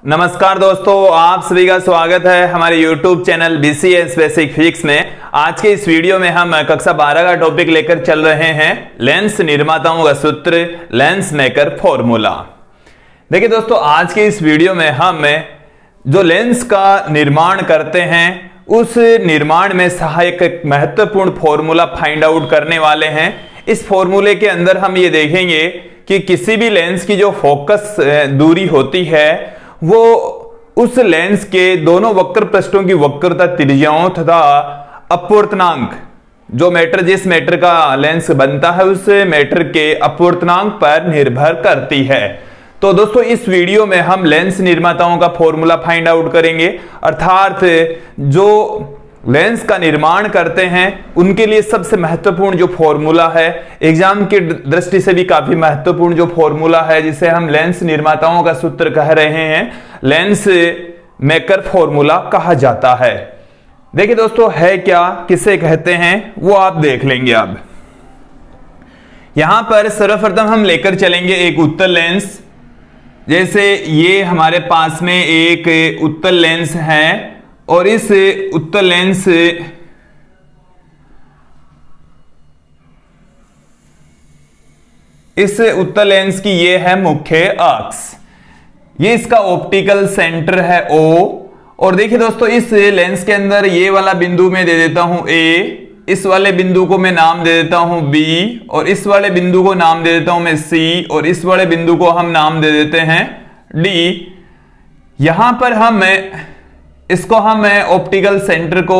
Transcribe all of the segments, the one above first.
नमस्कार दोस्तों, आप सभी का स्वागत है हमारे YouTube channel BCS basic physics में। आज के इस वीडियो में हम कक्षा 12 का टॉपिक लेकर चल रहे हैं लेंस निर्माताओं का सूत्र, लेंस मेकर फॉर्मूला। देखिए दोस्तों, आज के इस वीडियो में हम जो लेंस का निर्माण करते हैं उस निर्माण में सहायक एक महत्वपूर्ण फॉर्मूला फाइंड आउट करने वाले हैं। इस फॉर्मूले के अंदर हम ये देखेंगे कि किसी भी लेंस की जो फोकस दूरी होती है वो उस लेंस के दोनों वक्र पृष्ठों की वक्रता त्रिज्याओं तथा अपवर्तनांक, जो मैटर जिस मैटर का लेंस बनता है उस मैटर के अपवर्तनांक पर निर्भर करती है। तो दोस्तों, इस वीडियो में हम लेंस निर्माताओं का फॉर्मूला फाइंड आउट करेंगे, अर्थात जो लेंस का निर्माण करते हैं उनके लिए सबसे महत्वपूर्ण जो फॉर्मूला है, एग्जाम की दृष्टि से भी काफी महत्वपूर्ण जो फॉर्मूला है, जिसे हम लेंस निर्माताओं का सूत्र कह रहे हैं, लेंस मेकर फॉर्मूला कहा जाता है। देखिए दोस्तों, है क्या, किसे कहते हैं, वो आप देख लेंगे। अब यहां पर सर्वप्रथम हम लेकर चलेंगे एक उत्तल लेंस। जैसे ये हमारे पास में एक उत्तल लेंस है और इस उत्तल लेंस की ये है मुख्य अक्ष, ये इसका ऑप्टिकल सेंटर है O। और देखिए दोस्तों, इस लेंस के अंदर ये वाला बिंदु मैं दे देता हूं A, इस वाले बिंदु को मैं नाम दे देता हूं B, और इस वाले बिंदु को नाम दे देता हूं मैं C, और इस वाले बिंदु को हम नाम दे देते हैं D। यहां पर हम इसको हम ऑप्टिकल सेंटर को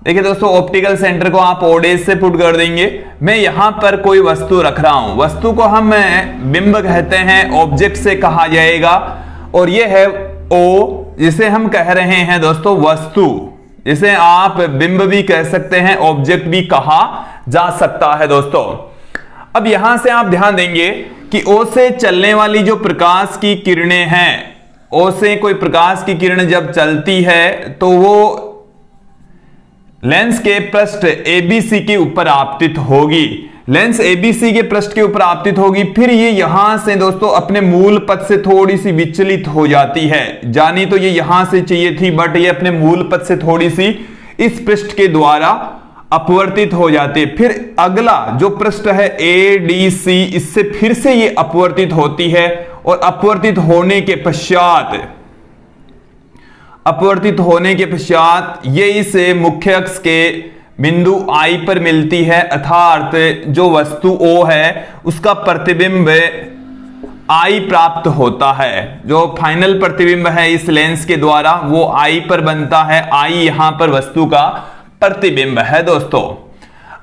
देखिए दोस्तों, ऑप्टिकल सेंटर को आप ओडेज से पुट कर देंगे। मैं यहां पर कोई वस्तु रख रहा हूं, वस्तु को हम बिंब कहते हैं, ऑब्जेक्ट से कहा जाएगा, और ये है O, जिसे हम कह रहे हैं दोस्तों वस्तु, जिसे आप बिंब भी कह सकते हैं, ऑब्जेक्ट भी कहा जा सकता है दोस्तों। अब यहां से आप ध्यान देंगे कि O से चलने वाली जो प्रकाश की किरणें हैं, O से कोई प्रकाश की किरण जब चलती है तो वो लेंस के पृष्ठ ABC के ऊपर आपतित होगी, लेंस ABC के पृष्ठ के ऊपर आपतित होगी। फिर ये यहां से दोस्तों अपने मूल पथ से थोड़ी सी विचलित हो जाती है, जानी तो ये यहां से चाहिए थी, बट ये अपने मूल पथ से थोड़ी सी इस पृष्ठ के द्वारा अपवर्तित हो जाती है। फिर अगला जो पृष्ठ है ADC, इससे फिर से ये अपवर्तित होती है, और अपवर्तित होने के पश्चात ये इस मुख्य अक्ष के बिंदु I पर मिलती है, अर्थात जो वस्तु O है उसका प्रतिबिंब I प्राप्त होता है। जो फाइनल प्रतिबिंब है इस लेंस के द्वारा वो I पर बनता है। I यहां पर वस्तु का प्रतिबिंब है दोस्तों।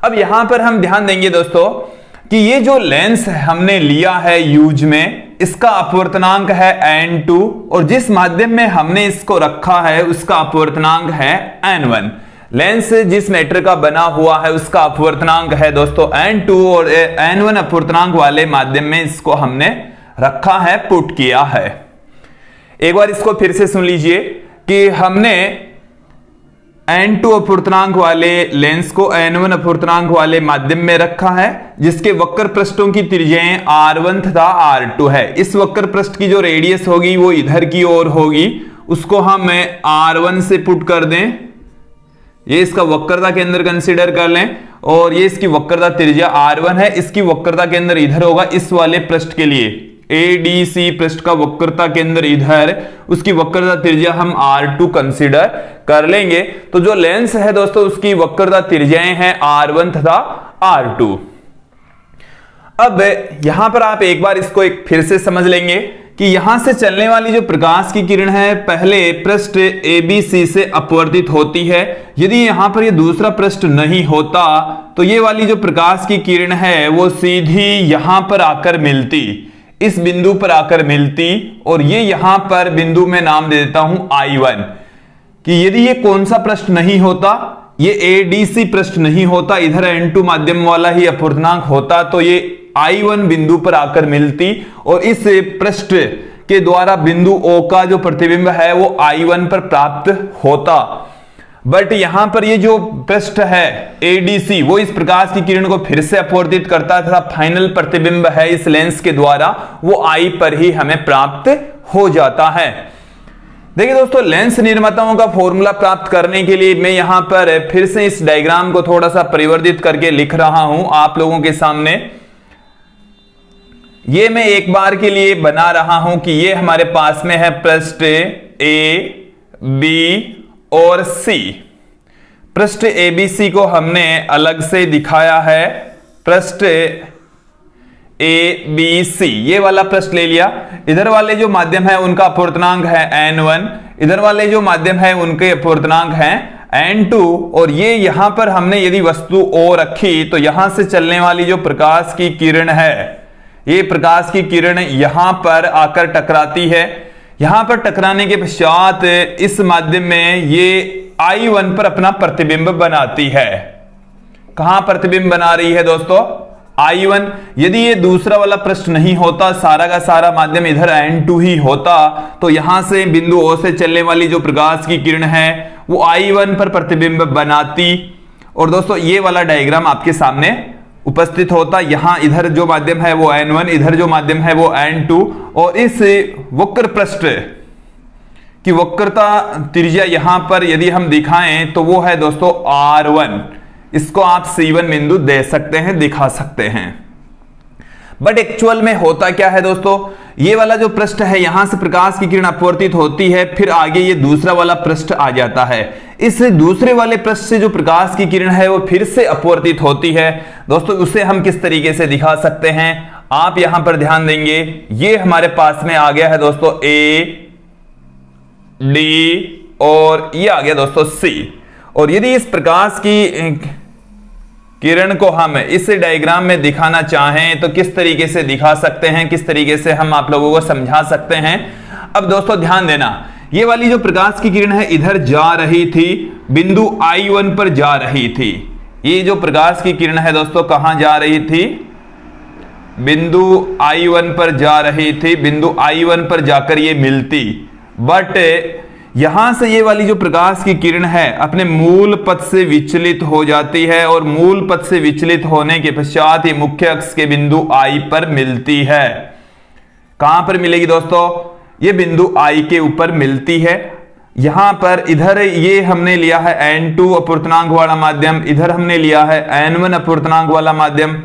अब यहां पर हम ध्यान देंगे दोस्तों कि ये जो लेंस हमने लिया है यूज में, इसका अपवर्तनांक है n2, और जिस माध्यम में हमने इसको रखा है उसका अपवर्तनांक है n1। लेंस जिस मैटर का बना हुआ है उसका अपवर्तनांक है दोस्तों n2, और n1 अपवर्तनांक वाले माध्यम में इसको हमने रखा है, पुट किया है। एक बार इसको फिर से सुन लीजिए कि हमने n2 अपवर्तनांक वाले लेंस को n1 अपवर्तनांक वाले माध्यम में रखा है, जिसके वक्र पृष्ठों की त्रिज्याएं R1 तथा R2 है। इस वक्र पृष्ठ की जो रेडियस होगी वो इधर की ओर होगी, उसको हम R1 से पुट कर दें, ये इसका वक्रता केंद्र कंसीडर कर लें, और ये इसकी वक्रता त्रिज्या R1 है, इसकी वक्रता केंद्र इधर होगा इस वाले पृष्ठ के लिए। ADC पृष्ठ का वक्रता केंद्र इधर, उसकी वक्रता त्रिज्या हम R2 कंसीडर कर लेंगे। तो जो लेंस है दोस्तों उसकी वक्रता त्रिज्याएं हैं R1 तथा R2। अब यहां पर आप एक बार इसको एक फिर से समझ लेंगे कि यहां से चलने वाली जो प्रकाश की किरण है पहले पृष्ठ ABC से अपवर्तित होती है। यदि यहां पर ये दूसरा पृष्ठ नहीं होता तो ये वाली जो प्रकाश की किरण है वो सीधी यहां पर आकर मिलती, इस बिंदु पर आकर मिलती, और ये यहां पर बिंदु में नाम दे देता हूं I1। कि यदि ये कौन सा पृष्ठ नहीं होता, ये ADC पृष्ठ नहीं होता, इधर n2 माध्यम वाला ही अपवर्तनांक होता, तो ये I1 बिंदु पर आकर मिलती, और इस पृष्ठ के द्वारा बिंदु O का जो प्रतिबिंब है वो I1 पर प्राप्त होता। बट यहां पर ये जो पृष्ठ है ADC वो इस प्रकाश की किरण को फिर से अपवर्तित करता था, फाइनल प्रतिबिंब है इस लेंस के द्वारा वो I पर ही हमें प्राप्त हो जाता है। देखिए दोस्तों, लेंस निर्माताओं का फॉर्मूला प्राप्त करने के लिए मैं यहां पर फिर से इस डायग्राम को थोड़ा सा परिवर्तित करके लिख रहा हूं आप लोगों के सामने। ये मैं एक बार के लिए बना रहा हूं कि ये हमारे पास में है पृष्ठ ए, बी और सी। पृष्ठ ए बी सी को हमने अलग से दिखाया है। पृष्ठ ए बी सी ये वाला पृष्ठ ले लिया। इधर वाले जो माध्यम है उनका अपवर्तनांक है n1, इधर वाले जो माध्यम है उनके अपवर्तनांक हैं n2। और ये यहां पर हमने यदि वस्तु O रखी तो यहां से चलने वाली जो प्रकाश की किरण है, ये प्रकाश की किरण यहां पर आकर टकराती है। यहां पर टकराने के पश्चात इस माध्यम में ये I1 पर अपना प्रतिबिंब बनाती है। कहां प्रतिबिंब बना रही है दोस्तों? I1। यदि ये दूसरा वाला पृष्ठ नहीं होता, सारा का सारा माध्यम इधर n2 ही होता, तो यहां से बिंदु O से चलने वाली जो प्रकाश की किरण है वो I1 पर प्रतिबिंब बनाती। और दोस्तों ये वाला डायग्राम आपके सामने उपस्थित होता। यहां इधर जो माध्यम है वो n1, इधर जो माध्यम है वो n2। और इस वक्र पृष्ठ की वक्रता त्रिज्या यहां पर यदि हम दिखाएं तो वो है दोस्तों R1। इसको आप C1 बिंदु दे सकते हैं, दिखा सकते हैं। बट एक्चुअल में होता क्या है दोस्तों, ये वाला जो पृष्ठ है यहां से प्रकाश की किरण अपवर्तित होती है, फिर आगे ये दूसरा वाला पृष्ठ आ जाता है। इस दूसरे वाले पृष्ठ से जो प्रकाश की किरण है वो फिर से अपवर्तित होती है। दोस्तों उसे हम किस तरीके से दिखा सकते हैं, आप यहां पर ध्यान देंगे। ये हमारे पास में आ गया है दोस्तों A, D और ये आ गया दोस्तों C। और यदि इस प्रकाश की किरण को हम इस डायग्राम में दिखाना चाहें तो किस तरीके से दिखा सकते हैं, किस तरीके से हम आप लोगों को समझा सकते हैं। अब दोस्तों ध्यान देना, ये वाली जो प्रकाश की किरण है इधर जा रही थी, बिंदु I1 पर जा रही थी। ये जो प्रकाश की किरण है दोस्तों कहां जा रही थी? बिंदु I1 पर जा रही थी। बिंदु I1 पर जाकर ये मिलती। बट यहां से ये वाली जो प्रकाश की किरण है अपने मूल पथ से विचलित हो जाती है और मूल पथ से विचलित होने के पश्चात ये मुख्य अक्ष के बिंदु I पर मिलती है। कहां पर मिलेगी दोस्तों? ये बिंदु I के ऊपर मिलती है। यहां पर इधर ये हमने लिया है n2 अपवर्तनांक वाला माध्यम, इधर हमने लिया है n1 अपवर्तनांक वाला माध्यम।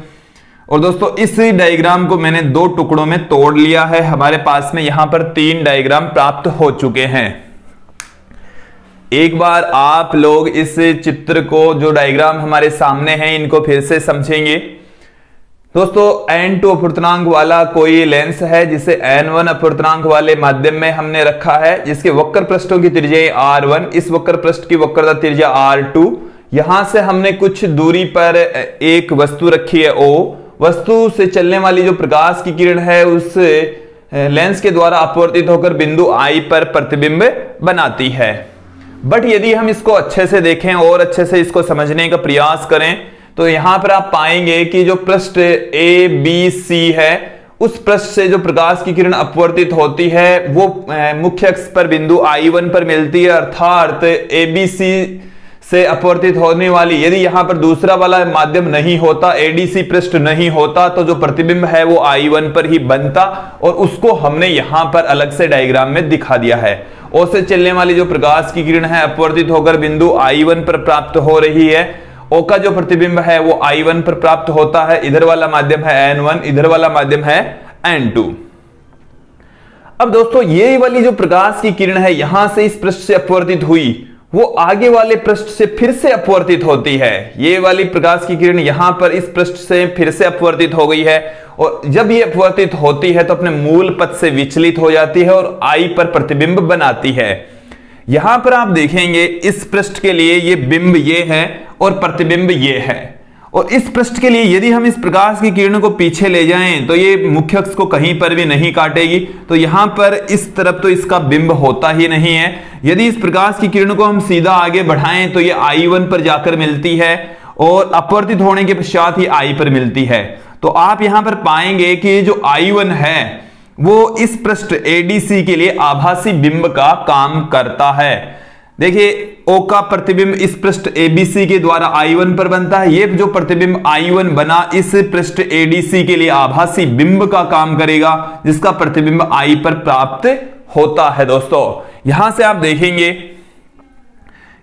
और दोस्तों इस डायग्राम को मैंने दो टुकड़ों में तोड़ लिया है। हमारे पास में यहां पर 3 डायग्राम प्राप्त हो चुके हैं। एक बार आप लोग इस चित्र को, जो डायग्राम हमारे सामने हैं, इनको फिर से समझेंगे। दोस्तों n2 अपवर्तनांक वाला कोई लेंस है जिसे n1 अपवर्तनांक वाले माध्यम में हमने रखा है, जिसके वक्र पृष्ठों की त्रिज्या R1, इस वक्र पृष्ठ की वक्रता त्रिज्या R2। यहां से हमने कुछ दूरी पर एक वस्तु रखी है O। वस्तु से चलने वाली जो प्रकाश की किरण है उस लेंस के द्वारा अपवर्तित होकर बिंदु I पर प्रतिबिंब बनाती है। बट यदि हम इसको अच्छे से देखें और अच्छे से इसको समझने का प्रयास करें तो यहां पर आप पाएंगे कि जो पृष्ठ A, B, C है, उस पृष्ठ से जो प्रकाश की किरण अपवर्तित होती है वो मुख्य अक्ष पर बिंदु I1 पर मिलती है। अर्थात ABC से अपवर्तित होने वाली, यदि यहां पर दूसरा वाला माध्यम नहीं होता, ADC पृष्ठ नहीं होता, तो जो प्रतिबिंब है वो I1 पर ही बनता। और उसको हमने यहां पर अलग से डायग्राम में दिखा दिया है। O से चलने वाली जो प्रकाश की किरण है अपवर्तित होकर बिंदु I1 पर प्राप्त हो रही है। O का जो प्रतिबिंब है वो I1 पर प्राप्त होता है। इधर वाला माध्यम है N1, इधर वाला माध्यम है N2। अब दोस्तों ये वाली जो प्रकाश की किरण है यहां से इस पृष्ठ से अपवर्तित हुई, वो आगे वाले पृष्ठ से फिर से अपवर्तित होती है। ये वाली प्रकाश की किरण यहां पर इस पृष्ठ से फिर से अपवर्तित हो गई है। और जब ये अपवर्तित होती है तो अपने मूल पथ से विचलित हो जाती है और I पर प्रतिबिंब बनाती है। यहां पर आप देखेंगे इस पृष्ठ के लिए ये बिंब ये है और प्रतिबिंब ये है। और इस पृष्ठ के लिए यदि हम इस प्रकाश की किरण को पीछे ले जाएं तो ये मुख्य अक्ष को कहीं पर भी नहीं काटेगी। तो यहां पर इस तरफ तो इसका बिंब होता ही नहीं है। यदि इस प्रकाश की किरण को हम सीधा आगे बढ़ाएं तो ये I1 पर जाकर मिलती है और अपवर्तित होने के पश्चात ही I पर मिलती है। तो आप यहां पर पाएंगे कि जो I1 है वो इस पृष्ठ ADC के लिए आभासी बिंब का काम करता है। देखिए O का प्रतिबिंब इस पृष्ठ ABC के द्वारा I1 पर बनता है। ये जो प्रतिबिंब I1 बना इस पृष्ठ ADC के लिए आभासी बिंब का काम करेगा, जिसका प्रतिबिंब I पर प्राप्त होता है। दोस्तों यहां से आप देखेंगे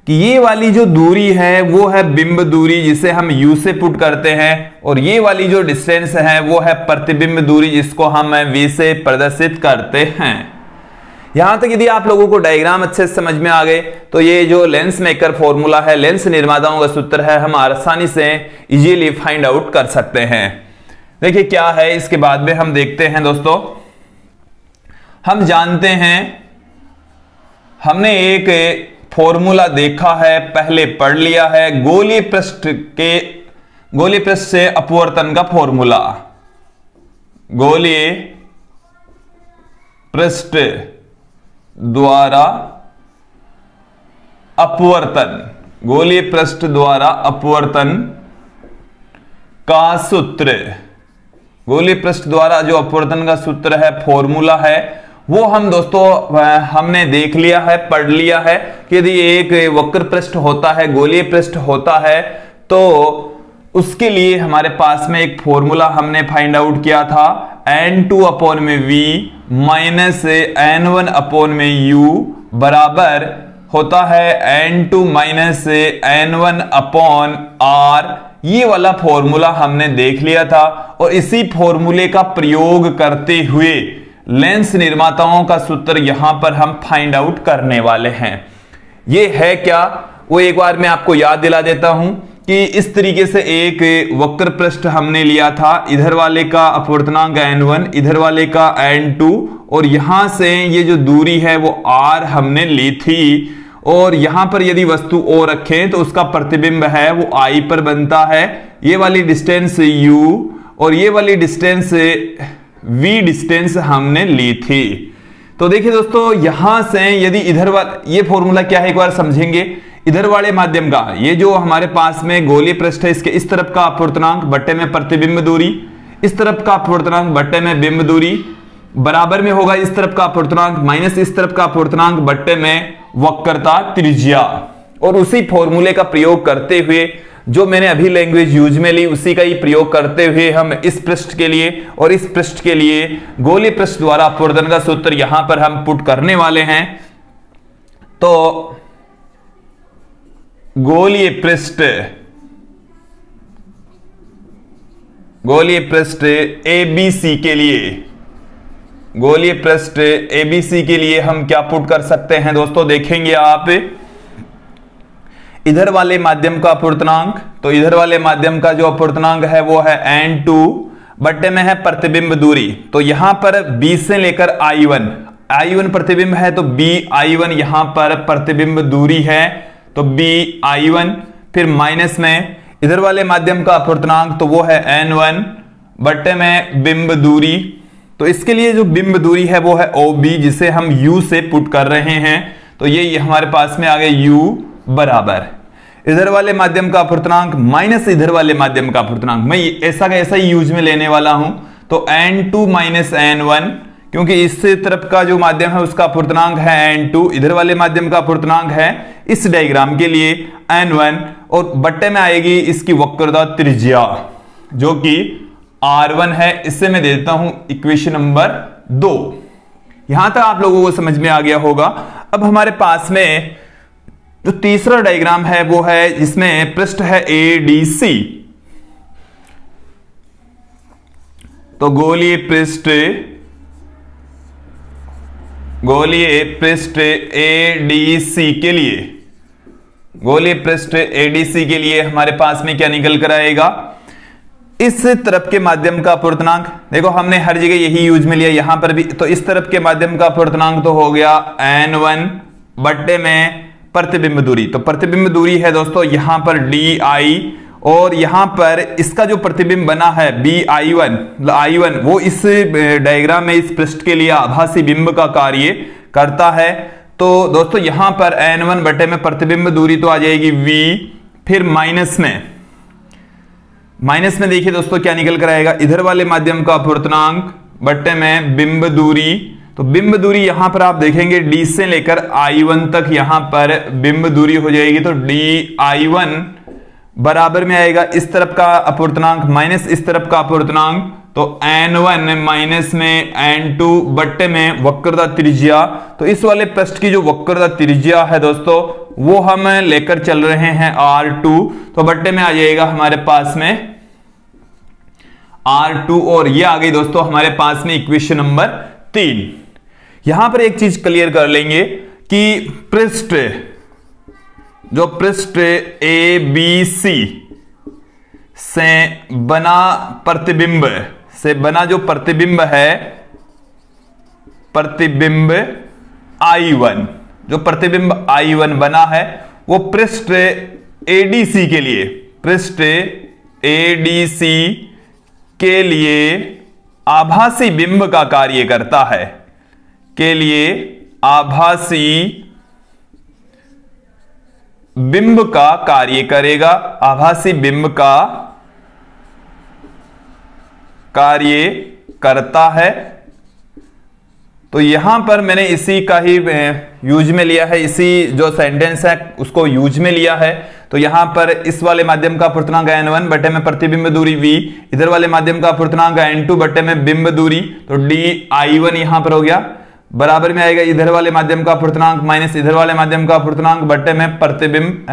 कि ये वाली जो दूरी है वो है बिंब दूरी, जिसे हम U से पुट करते हैं, और ये वाली जो डिस्टेंस है वो है प्रतिबिंब दूरी, जिसको हम V से प्रदर्शित करते हैं। यहां तक यदि आप लोगों को डायग्राम अच्छे से समझ में आ गए तो ये जो लेंस मेकर फॉर्मूला है, लेंस निर्माताओं का सूत्र है, हम आसानी से इजीली फाइंड आउट कर सकते हैं। देखिए क्या है, इसके बाद में हम देखते हैं। दोस्तों हम जानते हैं, हमने एक फॉर्मूला देखा है, पहले पढ़ लिया है, गोलीय पृष्ठ से अपवर्तन का फॉर्मूला। गोलीय पृष्ठ द्वारा अपवर्तन, गोलीय पृष्ठ द्वारा अपवर्तन का सूत्र, गोलीय पृष्ठ द्वारा जो अपवर्तन का सूत्र है, फॉर्मूला है, वो हम दोस्तों हमने देख लिया है, पढ़ लिया है कि यदि एक वक्र पृष्ठ होता है, गोलीय पृष्ठ होता है, तो उसके लिए हमारे पास में एक फॉर्मूला हमने फाइंड आउट किया था, n2 अपॉन में v माइनस n1 अपॉन में u बराबर होता है n2 minus n1 upon r। ये वाला फॉर्मूला हमने देख लिया था, और इसी फॉर्मूले का प्रयोग करते हुए लेंस निर्माताओं का सूत्र यहां पर हम फाइंड आउट करने वाले हैं। ये है क्या, वो एक बार मैं आपको याद दिला देता हूं कि इस तरीके से एक वक्र पृष्ठ हमने लिया था, इधर वाले का अपवर्तनांक n1, इधर वाले का n2, और यहां से ये जो दूरी है वो r हमने ली थी, और यहां पर यदि वस्तु O रखें तो उसका प्रतिबिंब है वो I पर बनता है। ये वाली डिस्टेंस u और ये वाली डिस्टेंस v डिस्टेंस हमने ली थी। तो देखिए दोस्तों यहां से यदि इधर वाला, ये फॉर्मूला क्या है एक बार समझेंगे। इधर वाले माध्यम का, ये जो हमारे पास में गोलीय पृष्ठ है, इसके इस तरफ का अपवर्तनांक बट्टे में प्रतिबिंब दूरी, इस तरफ का अपवर्तनांक बट्टे में बिंब दूरी, बराबर में होगा इस तरफ का अपवर्तनांक माइनस इस तरफ का अपवर्तनांक बट्टे में वक्रता त्रिज्या। और उसी फॉर्मूले का प्रयोग करते हुए, जो मैंने अभी लैंग्वेज यूज में ली, उसी का ही प्रयोग करते हुए हम इस पृष्ठ के लिए और इस पृष्ठ के लिए गोलीय पृष्ठ द्वारा अपवर्तन का सूत्र यहां पर हम पुट करने वाले हैं। तो गोलीय पृष्ठ ABC के लिए, गोलीय पृष्ठ ABC के लिए हम क्या पुट कर सकते हैं दोस्तों, देखेंगे आप इधर वाले माध्यम का अपवर्तनांक, तो इधर वाले माध्यम का जो अपवर्तनांक है वो है n2 बट्टे में है प्रतिबिंब दूरी। तो यहां पर B से लेकर I1 प्रतिबिंब है, तो BI1 यहां पर प्रतिबिंब दूरी है, तो BI1, फिर माइनस में इधर वाले माध्यम का अपवर्तनांक तो वो है n1 बट्टे में बिंब दूरी। तो इसके लिए जो बिंब दूरी है वो है OB, जिसे हम U से पुट कर रहे हैं। तो ये हमारे पास में आ गया U बराबर इधर वाले माध्यम का अपवर्तनांक माइनस इधर वाले माध्यम का अपवर्तनांक, मैं ऐसा का ऐसा ही यूज में लेने वाला हूं। तो n2 माइनस n1, क्योंकि इस तरफ का जो माध्यम है उसका अपवर्तनांक है n2, इधर वाले माध्यम का अपवर्तनांक है इस डायग्राम के लिए n1, और बट्टे में आएगी इसकी वक्रता त्रिज्या जो कि r1 है। इससे मैं दे देता हूं इक्वेशन नंबर 2। यहां तक आप लोगों को समझ में आ गया होगा। अब हमारे पास में जो तीसरा डायग्राम है वो है जिसमें पृष्ठ है ADC। तो गोलीय पृष्ठ ADC के लिए, गोलीय पृष्ठ ADC के लिए हमारे पास में क्या निकल कर आएगा, इस तरफ के माध्यम का अपवर्तनांक, देखो हमने हर जगह यही यूज में लिया, यहां पर भी। तो इस तरफ के माध्यम का अपवर्तनांक तो हो गया n1 बट्टे में प्रतिबिंब दूरी। तो प्रतिबिंब दूरी है दोस्तों यहां पर DI, और यहां पर इसका जो प्रतिबिंब बना है BI1 वो इस डायग्राम में इस पृष्ठ के लिए आभासी बिंब का कार्य करता है। तो दोस्तों यहां पर n1 बटे में प्रतिबिंब दूरी तो आ जाएगी V, फिर माइनस में देखिए दोस्तों क्या निकल कर आएगा, इधर वाले माध्यम का अपवर्तनांक बट्टे में बिंब दूरी, तो बिंब दूरी यहां पर आप देखेंगे डी से लेकर I1 तक यहां पर बिंब दूरी हो जाएगी। तो DI1 बराबर में आएगा इस तरफ का अपूर्णांक माइनस इस तरफ का अपूर्णांक, तो N1 माइनस में N2 बट्टे में वक्रता त्रिज्या। तो इस वाले पृष्ठ की जो वक्रता त्रिज्या है दोस्तों वो हम लेकर चल रहे हैं R2, तो बट्टे में आ जाएगा हमारे पास में R2, और ये आ गई दोस्तों हमारे पास में इक्वेशन नंबर 3। यहां पर एक चीज क्लियर कर लेंगे कि पृष्ठ जो पृष्ठ ABC से बना प्रतिबिंब से बना जो प्रतिबिंब है, प्रतिबिंब I1, जो प्रतिबिंब I1 बना है वो पृष्ठ ADC के लिए, पृष्ठ ADC के लिए आभासी बिंब का कार्य करता है, के लिए आभासी बिंब का कार्य करेगा, आभासी बिंब का कार्य करता है। तो यहां पर मैंने इसी का ही यूज में लिया है, इसी जो सेंटेंस है उसको यूज में लिया है। तो यहां पर इस वाले माध्यम का अपूर्णांक N1 बटे में प्रतिबिंब दूरी V, इधर वाले माध्यम का अपूर्णांक N2 बटे में बिंब दूरी, तो DI1 यहां पर हो गया, बराबर में आएगा इधर वाले माध्यम का अपूर्णांक माइनस इधर वाले माध्यम का अपूर्णांक बटे में प्रतिबिंब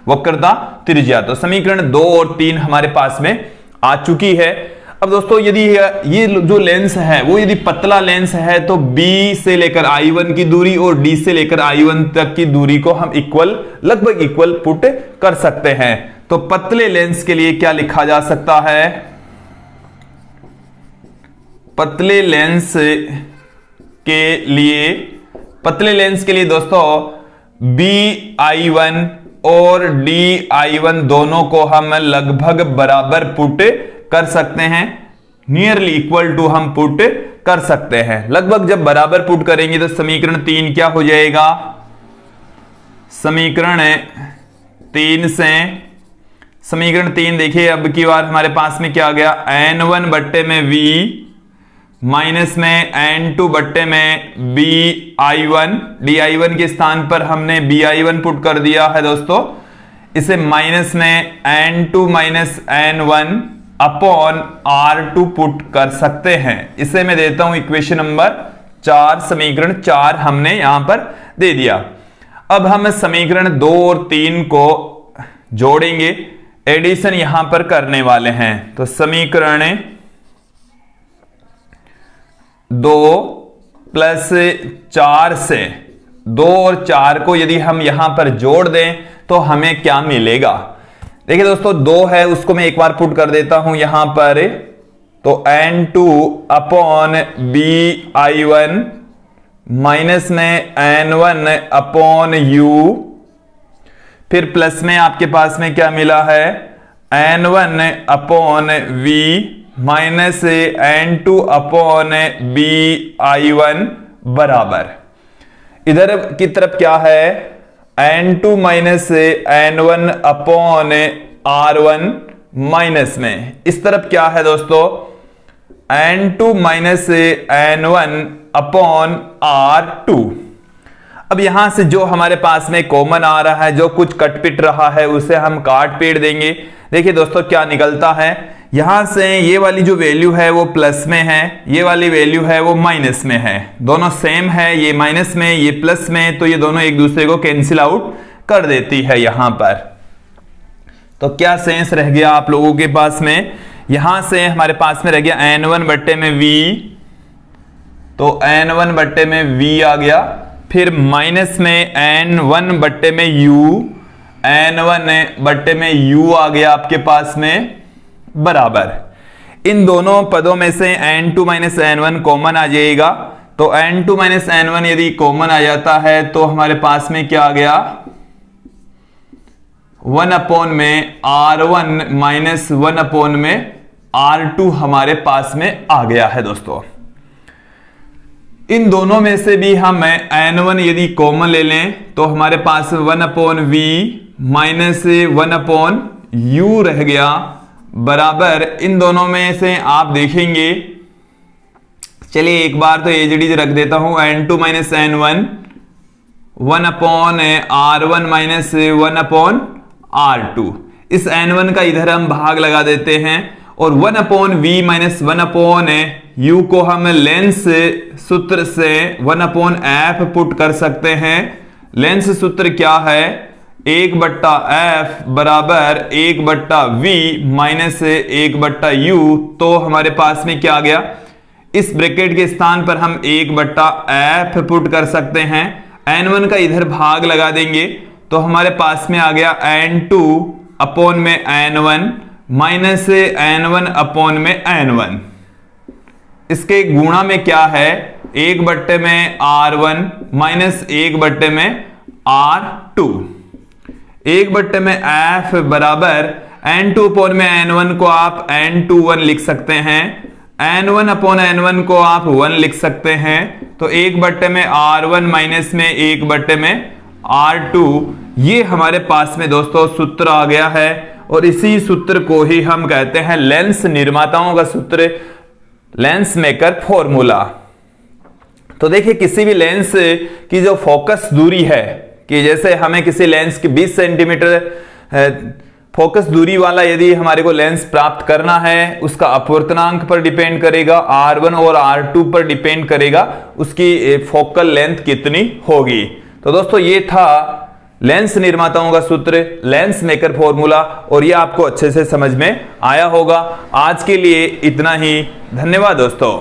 वक्रता त्रिज्या। तो समीकरण 2 और 3 हमारे पास में आ चुकी है। अब दोस्तों यदि ये जो लेंस है वो यदि पतला लेंस है तो B से लेकर I1 की दूरी और D से लेकर I1 तक की दूरी को हम लगभग इक्वल पुट कर सकते हैं। तो पतले लेंस के लिए क्या लिखा जा सकता है? पतले लेंस के लिए दोस्तों BI1 और DI1 दोनों को हम लगभग बराबर पुट कर सकते हैं, नियरली इक्वल टू हम पुट कर सकते हैं। लगभग जब बराबर पुट करेंगे तो समीकरण 3 क्या हो जाएगा? समीकरण 3 देखिए अब की बार हमारे पास में क्या आ गया, N1 बट्टे में V माइनस में N2 बट्टे में BI1, DI1 के स्थान पर हमने BI1 पुट कर दिया है दोस्तों। इसे माइनस में N2 minus N1 upon R2 put कर सकते हैं। इसे मैं देता हूं इक्वेशन नंबर 4, समीकरण 4 हमने यहां पर दे दिया। अब हम समीकरण 2 और 3 को जोड़ेंगे, एडिशन यहां पर करने वाले हैं। तो समीकरण 2 प्लस 4 से 2 और 4 को यदि हम यहां पर जोड़ दें तो हमें क्या मिलेगा? देखिए दोस्तों 2 है उसको मैं एक बार पुट कर देता हूं यहां पर, तो N2 अपॉन BI1 माइनस में N1 अपॉन U, फिर प्लस में आपके पास में क्या मिला है, N1 upon V minus N2 upon BI1 बराबर, इधर की तरफ क्या है, N2 minus N1 upon R1 minus में, इस तरफ क्या है दोस्तों, N2 minus N1 upon R2। अब यहां से जो हमारे पास में कॉमन आ रहा है, जो कुछ कट पिट रहा है उसे हम काट पीट देंगे। देखिए दोस्तों क्या निकलता है, यहां से ये वाली जो वैल्यू है वो प्लस में है, ये वाली वैल्यू है वो माइनस में है, दोनों सेम है, ये माइनस में ये प्लस में, तो ये दोनों एक दूसरे को कैंसिल आउट कर देती है यहां पर। तो क्या सेंस रह गया आप लोगों के पास में, यहां से हमारे पास में रह गया N1 बट्टे में V, तो N1 बट्टे में V आ गया, फिर माइनस में N1 बट्टे में U, N1 बट्टे में U आ गया आपके पास में बराबर। इन दोनों पदों में से N2 माइनस N1 कॉमन आ जाएगा, तो N2 माइनस N1 यदि कॉमन आ जाता है तो हमारे पास में क्या आ गया, 1 अपॉन में R1 माइनस 1 अपॉन में R2 हमारे पास में आ गया है दोस्तों। इन दोनों में से भी हम N1 यदि कॉमन ले लें तो हमारे पास 1 upon V minus 1 upon U रह गया बराबर। इन दोनों में से आप देखेंगे चलिए एक बार तो एजडीज रख देता हूं, n2 minus n1 1 upon r1 minus 1 upon r2। इस n1 का इधर हम भाग लगा देते हैं और 1 upon v minus 1 upon u को हम लेंस सूत्र से 1 अपॉन f पुट कर सकते हैं। लेंस सूत्र क्या है, 1/f बराबर 1/v माइनस 1/u। तो हमारे पास में क्या आ गया, इस ब्रैकेट के स्थान पर हम 1/f पुट कर सकते हैं, n1 का इधर भाग लगा देंगे तो हमारे पास में आ गया n2 अपॉन में n1 माइनस n1 अपॉन में n1। इसके गुणा में क्या है, 1/में r1 माइनस 1/में r2। 1/में f बराबर n2 अपॉन में n1 को आप n21 लिख सकते हैं, n1 अपॉन n1 को आप 1 लिख सकते हैं। तो 1/में r1 माइनस में 1/में r2, ये हमारे पास में दोस्तों सूत्र आ गया है और इसी सूत्र को ही हम कहते हैं लेंस निर्माताओं का सूत्र, लेंस मेकर फॉर्मूला। तो देखिए किसी भी लेंस की जो फोकस दूरी है, कि जैसे हमें किसी लेंस की 20 सेंटीमीटर फोकस दूरी वाला यदि हमारे को लेंस प्राप्त करना है, उसका अपवर्तनांक पर डिपेंड करेगा, r1 और r2 पर डिपेंड करेगा उसकी फोकल लेंथ कितनी होगी। तो दोस्तों ये था लेंस निर्माताओं का सूत्र, लेंस मेकर फॉर्मूला, और ये आपको अच्छे से समझ में आया होगा। आज के लिए इतना ही, धन्यवाद दोस्तों।